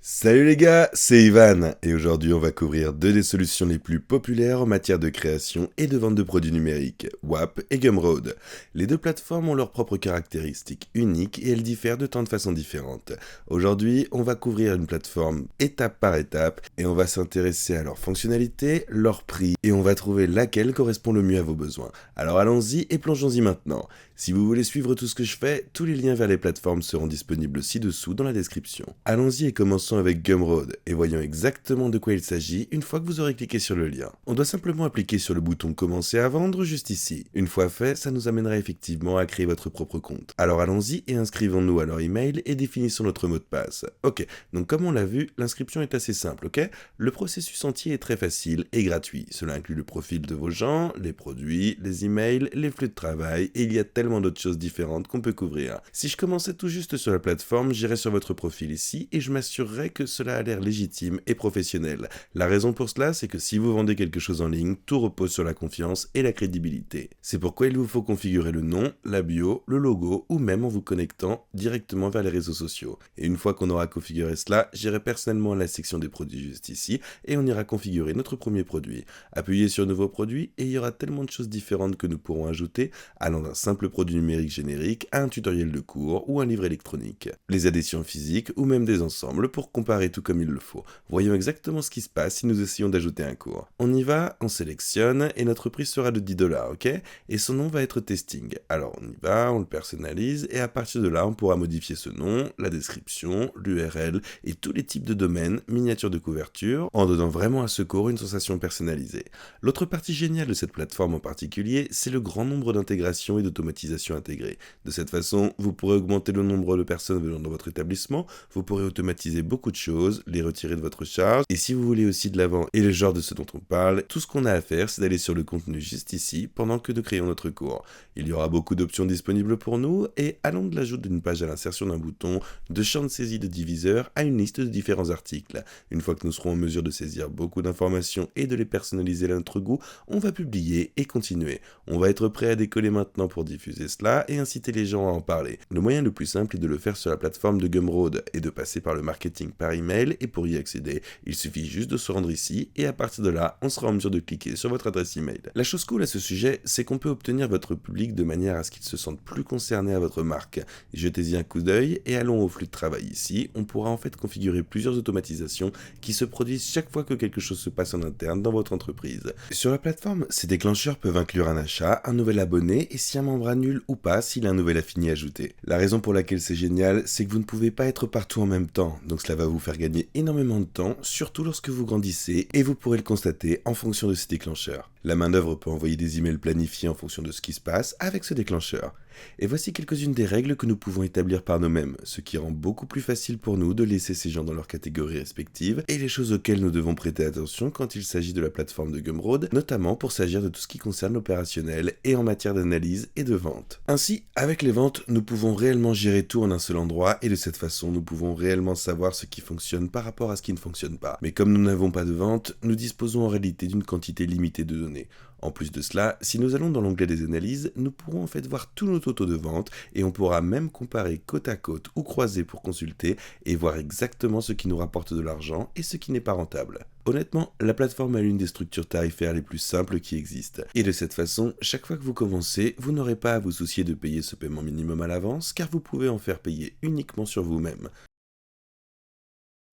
Salut les gars, c'est Ivan, et aujourd'hui on va couvrir deux des solutions les plus populaires en matière de création et de vente de produits numériques, WAP et Gumroad. Les deux plateformes ont leurs propres caractéristiques uniques et elles diffèrent de tant de façons différentes. Aujourd'hui, on va couvrir une plateforme étape par étape et on va s'intéresser à leurs fonctionnalités, leurs prix et on va trouver laquelle correspond le mieux à vos besoins. Alors allons-y et plongeons-y maintenant. Si vous voulez suivre tout ce que je fais, tous les liens vers les plateformes seront disponibles ci-dessous dans la description. Allons-y et commençons avec Gumroad et voyons exactement de quoi il s'agit une fois que vous aurez cliqué sur le lien. On doit simplement appliquer sur le bouton Commencer à vendre juste ici. Une fois fait, ça nous amènera effectivement à créer votre propre compte. Alors allons-y et inscrivons-nous à leur email et définissons notre mot de passe. Ok, donc comme on l'a vu, l'inscription est assez simple, ok? Le processus entier est très facile et gratuit. Cela inclut le profil de vos gens, les produits, les emails, les flux de travail et il y a tellement d'autres choses différentes qu'on peut couvrir. Si je commençais tout juste sur la plateforme, j'irais sur votre profil ici et je m'assurerais que cela a l'air légitime et professionnel. La raison pour cela, c'est que si vous vendez quelque chose en ligne, tout repose sur la confiance et la crédibilité. C'est pourquoi il vous faut configurer le nom, la bio, le logo ou même en vous connectant directement vers les réseaux sociaux. Et une fois qu'on aura configuré cela, j'irai personnellement à la section des produits juste ici et on ira configurer notre premier produit. Appuyez sur Nouveau produit et il y aura tellement de choses différentes que nous pourrons ajouter, allant d'un simple produit numérique générique à un tutoriel de cours ou un livre électronique. Les adhésions physiques ou même des ensembles pour comparer tout comme il le faut. Voyons exactement ce qui se passe si nous essayons d'ajouter un cours. On y va, on sélectionne et notre prix sera de 10$, ok? Et son nom va être testing. Alors on y va, on le personnalise et à partir de là on pourra modifier ce nom, la description, l'URL et tous les types de domaines, miniatures de couverture, en donnant vraiment à ce cours une sensation personnalisée. L'autre partie géniale de cette plateforme en particulier, c'est le grand nombre d'intégrations et d'automatisation intégrées. De cette façon, vous pourrez augmenter le nombre de personnes venant dans votre établissement, vous pourrez automatiser beaucoup de choses, les retirer de votre charge, et si vous voulez aussi de l'avant et le genre de ce dont on parle, tout ce qu'on a à faire, c'est d'aller sur le contenu juste ici, pendant que nous créons notre cours. Il y aura beaucoup d'options disponibles pour nous, et allons de l'ajout d'une page à l'insertion d'un bouton, de champ de saisie de diviseur à une liste de différents articles. Une fois que nous serons en mesure de saisir beaucoup d'informations et de les personnaliser à notre goût, on va publier et continuer. On va être prêt à décoller maintenant pour diffuser cela et inciter les gens à en parler. Le moyen le plus simple est de le faire sur la plateforme de Gumroad et de passer par le marketing par email et pour y accéder, il suffit juste de se rendre ici et à partir de là, on sera en mesure de cliquer sur votre adresse email. La chose cool à ce sujet, c'est qu'on peut obtenir votre public de manière à ce qu'ils se sentent plus concernés à votre marque. Jetez-y un coup d'œil et allons au flux de travail ici, on pourra en fait configurer plusieurs automatisations qui se produisent chaque fois que quelque chose se passe en interne dans votre entreprise. Sur la plateforme, ces déclencheurs peuvent inclure un achat, un nouvel abonné et si un membre annule ou pas s'il a un nouvel affini ajouté. La raison pour laquelle c'est génial, c'est que vous ne pouvez pas être partout en même temps, donc cela va vous faire gagner énormément de temps, surtout lorsque vous grandissez et vous pourrez le constater en fonction de ces déclencheurs. La main-d'œuvre peut envoyer des emails planifiés en fonction de ce qui se passe avec ce déclencheur. Et voici quelques-unes des règles que nous pouvons établir par nous-mêmes, ce qui rend beaucoup plus facile pour nous de laisser ces gens dans leurs catégories respectives et les choses auxquelles nous devons prêter attention quand il s'agit de la plateforme de Gumroad, notamment pour s'agir de tout ce qui concerne l'opérationnel et en matière d'analyse et de vente. Ainsi, avec les ventes, nous pouvons réellement gérer tout en un seul endroit et de cette façon, nous pouvons réellement savoir ce qui fonctionne par rapport à ce qui ne fonctionne pas. Mais comme nous n'avons pas de vente, nous disposons en réalité d'une quantité limitée de données. En plus de cela, si nous allons dans l'onglet des analyses, nous pourrons en fait voir tous nos totaux de vente et on pourra même comparer côte à côte ou croiser pour consulter et voir exactement ce qui nous rapporte de l'argent et ce qui n'est pas rentable. Honnêtement, la plateforme a l'une des structures tarifaires les plus simples qui existent. Et de cette façon, chaque fois que vous commencez, vous n'aurez pas à vous soucier de payer ce paiement minimum à l'avance car vous pouvez en faire payer uniquement sur vous-même.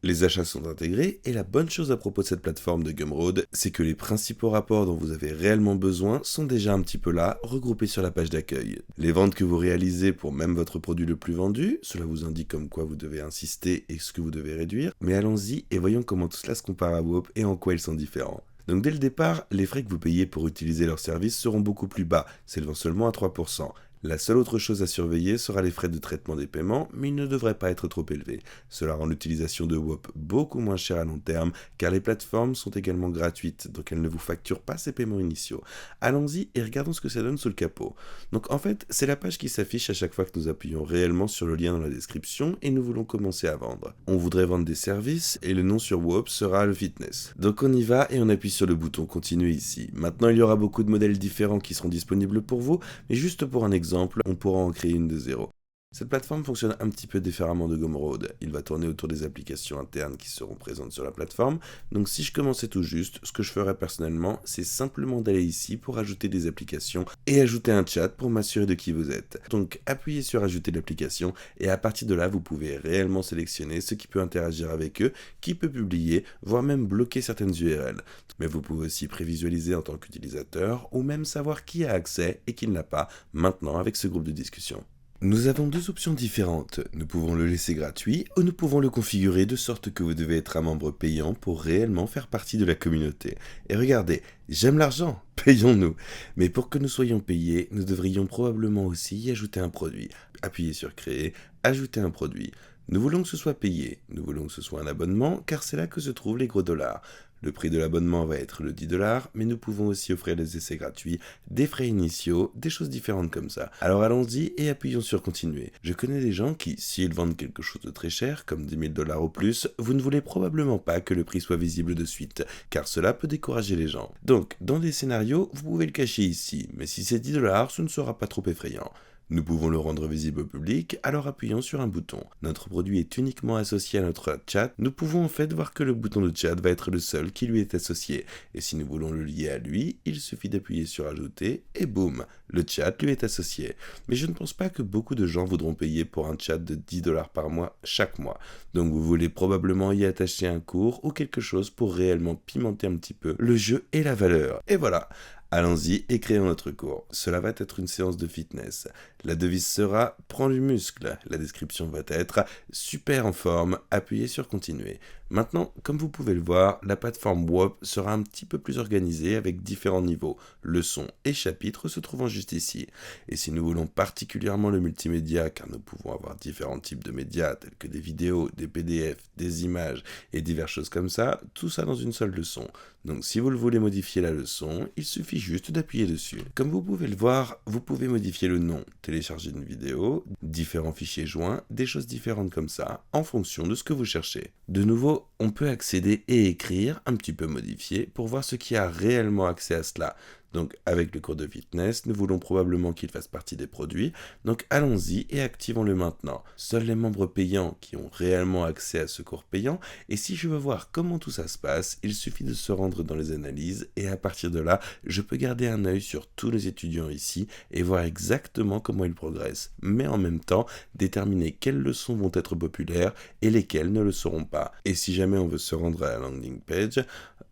Les achats sont intégrés et la bonne chose à propos de cette plateforme de Gumroad, c'est que les principaux rapports dont vous avez réellement besoin sont déjà un petit peu là, regroupés sur la page d'accueil. Les ventes que vous réalisez pour même votre produit le plus vendu, cela vous indique comme quoi vous devez insister et ce que vous devez réduire, mais allons-y et voyons comment tout cela se compare à WOP et en quoi ils sont différents. Donc dès le départ, les frais que vous payez pour utiliser leur service seront beaucoup plus bas, s'élevant seulement à 3%. La seule autre chose à surveiller sera les frais de traitement des paiements, mais ils ne devraient pas être trop élevés. Cela rend l'utilisation de WOP beaucoup moins chère à long terme, car les plateformes sont également gratuites, donc elles ne vous facturent pas ces paiements initiaux. Allons-y et regardons ce que ça donne sous le capot. Donc en fait, c'est la page qui s'affiche à chaque fois que nous appuyons réellement sur le lien dans la description et nous voulons commencer à vendre. On voudrait vendre des services et le nom sur WOP sera le fitness. Donc on y va et on appuie sur le bouton continuer ici. Maintenant il y aura beaucoup de modèles différents qui seront disponibles pour vous, mais juste pour un exemple, on pourra en créer une de zéro. Cette plateforme fonctionne un petit peu différemment de Gumroad. Il va tourner autour des applications internes qui seront présentes sur la plateforme. Donc si je commençais tout juste, ce que je ferais personnellement, c'est simplement d'aller ici pour ajouter des applications et ajouter un chat pour m'assurer de qui vous êtes. Donc appuyez sur ajouter l'application et à partir de là, vous pouvez réellement sélectionner ce qui peut interagir avec eux, qui peut publier, voire même bloquer certaines URL. Mais vous pouvez aussi prévisualiser en tant qu'utilisateur ou même savoir qui a accès et qui ne l'a pas maintenant avec ce groupe de discussion. Nous avons deux options différentes. Nous pouvons le laisser gratuit ou nous pouvons le configurer de sorte que vous devez être un membre payant pour réellement faire partie de la communauté. Et regardez, j'aime l'argent, payons-nous. Mais pour que nous soyons payés, nous devrions probablement aussi y ajouter un produit. Appuyez sur créer, ajouter un produit. Nous voulons que ce soit payé, nous voulons que ce soit un abonnement car c'est là que se trouvent les gros dollars. Le prix de l'abonnement va être le 10$, mais nous pouvons aussi offrir des essais gratuits, des frais initiaux, des choses différentes comme ça. Alors allons-y et appuyons sur continuer. Je connais des gens qui, s'ils vendent quelque chose de très cher, comme 10 000$ ou plus, vous ne voulez probablement pas que le prix soit visible de suite, car cela peut décourager les gens. Donc, dans des scénarios, vous pouvez le cacher ici, mais si c'est 10$, ce ne sera pas trop effrayant. Nous pouvons le rendre visible au public, alors appuyons sur un bouton. Notre produit est uniquement associé à notre chat. Nous pouvons en fait voir que le bouton de chat va être le seul qui lui est associé. Et si nous voulons le lier à lui, il suffit d'appuyer sur ajouter et boum, le chat lui est associé. Mais je ne pense pas que beaucoup de gens voudront payer pour un chat de 10$ par mois chaque mois. Donc vous voulez probablement y attacher un cours ou quelque chose pour réellement pimenter un petit peu le jeu et la valeur. Et voilà. Allons-y et créons notre cours. Cela va être une séance de fitness. La devise sera « Prends du muscle ». La description va être « Super en forme », appuyez sur « Continuer ». Maintenant, comme vous pouvez le voir, la plateforme WAP sera un petit peu plus organisée avec différents niveaux. Leçons et chapitres se trouvant juste ici. Et si nous voulons particulièrement le multimédia, car nous pouvons avoir différents types de médias tels que des vidéos, des PDF, des images et diverses choses comme ça, tout ça dans une seule leçon. Donc si vous le voulez modifier la leçon, il suffit juste d'appuyer dessus. Comme vous pouvez le voir, vous pouvez modifier le nom, télécharger une vidéo, différents fichiers joints, des choses différentes comme ça, en fonction de ce que vous cherchez. De nouveau, on peut accéder et écrire, un petit peu modifié, pour voir ce qui a réellement accès à cela. Donc avec le cours de fitness, nous voulons probablement qu'il fasse partie des produits, donc allons-y et activons-le maintenant. Seuls les membres payants qui ont réellement accès à ce cours payant, et si je veux voir comment tout ça se passe, il suffit de se rendre dans les analyses, et à partir de là, je peux garder un œil sur tous les étudiants ici, et voir exactement comment ils progressent, mais en même temps, déterminer quelles leçons vont être populaires, et lesquelles ne le seront pas. Et si jamais on veut se rendre à la landing page,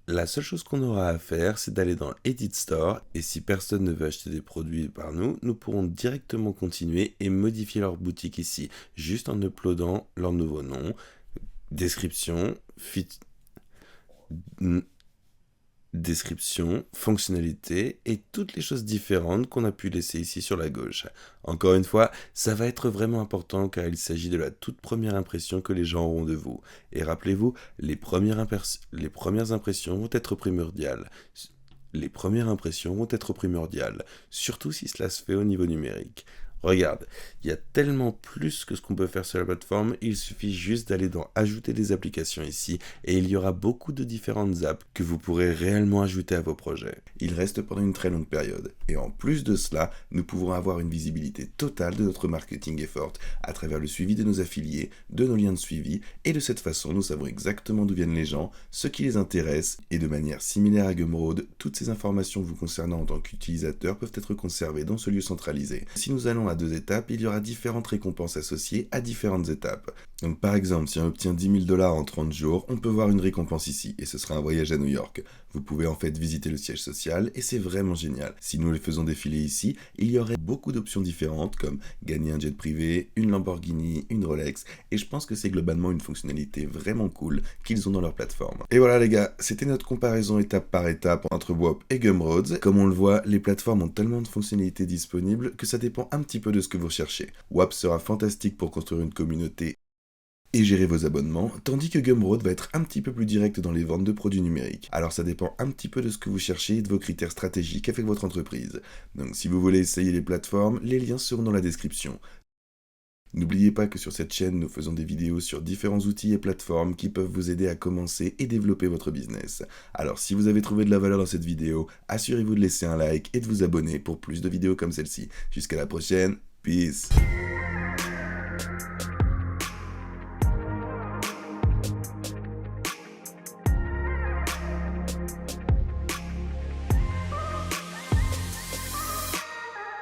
la seule chose qu'on aura à faire, c'est d'aller dans Edit Store, et si personne ne veut acheter des produits par nous, nous pourrons directement continuer et modifier leur boutique ici, juste en uploadant leur nouveau nom, description, fonctionnalités et toutes les choses différentes qu'on a pu laisser ici sur la gauche. Encore une fois, ça va être vraiment important car il s'agit de la toute première impression que les gens auront de vous. Et rappelez-vous, les premières impressions vont être primordiales. Surtout si cela se fait au niveau numérique. Regarde, il y a tellement plus que ce qu'on peut faire sur la plateforme, il suffit juste d'aller dans Ajouter des applications ici, et il y aura beaucoup de différentes apps que vous pourrez réellement ajouter à vos projets. Il reste pendant une très longue période, et en plus de cela, nous pouvons avoir une visibilité totale de notre marketing effort à travers le suivi de nos affiliés, de nos liens de suivi, et de cette façon, nous savons exactement d'où viennent les gens, ce qui les intéresse, et de manière similaire à Gumroad, toutes ces informations vous concernant en tant qu'utilisateur peuvent être conservées dans ce lieu centralisé. Si nous allons à 2 étapes, il y aura différentes récompenses associées à différentes étapes. Donc par exemple, si on obtient 10 000$ en 30 jours, on peut voir une récompense ici, et ce sera un voyage à New York. Vous pouvez en fait visiter le siège social, et c'est vraiment génial. Si nous les faisons défiler ici, il y aurait beaucoup d'options différentes, comme gagner un jet privé, une Lamborghini, une Rolex, et je pense que c'est globalement une fonctionnalité vraiment cool qu'ils ont dans leur plateforme. Et voilà les gars, c'était notre comparaison étape par étape entre WAP et Gumroad. Comme on le voit, les plateformes ont tellement de fonctionnalités disponibles que ça dépend un petit peu de ce que vous recherchez. WAP sera fantastique pour construire une communauté et gérer vos abonnements, tandis que Gumroad va être un petit peu plus direct dans les ventes de produits numériques. Alors ça dépend un petit peu de ce que vous cherchez et de vos critères stratégiques avec votre entreprise. Donc si vous voulez essayer les plateformes, les liens seront dans la description. N'oubliez pas que sur cette chaîne, nous faisons des vidéos sur différents outils et plateformes qui peuvent vous aider à commencer et développer votre business. Alors si vous avez trouvé de la valeur dans cette vidéo, assurez-vous de laisser un like et de vous abonner pour plus de vidéos comme celle-ci. Jusqu'à la prochaine, peace!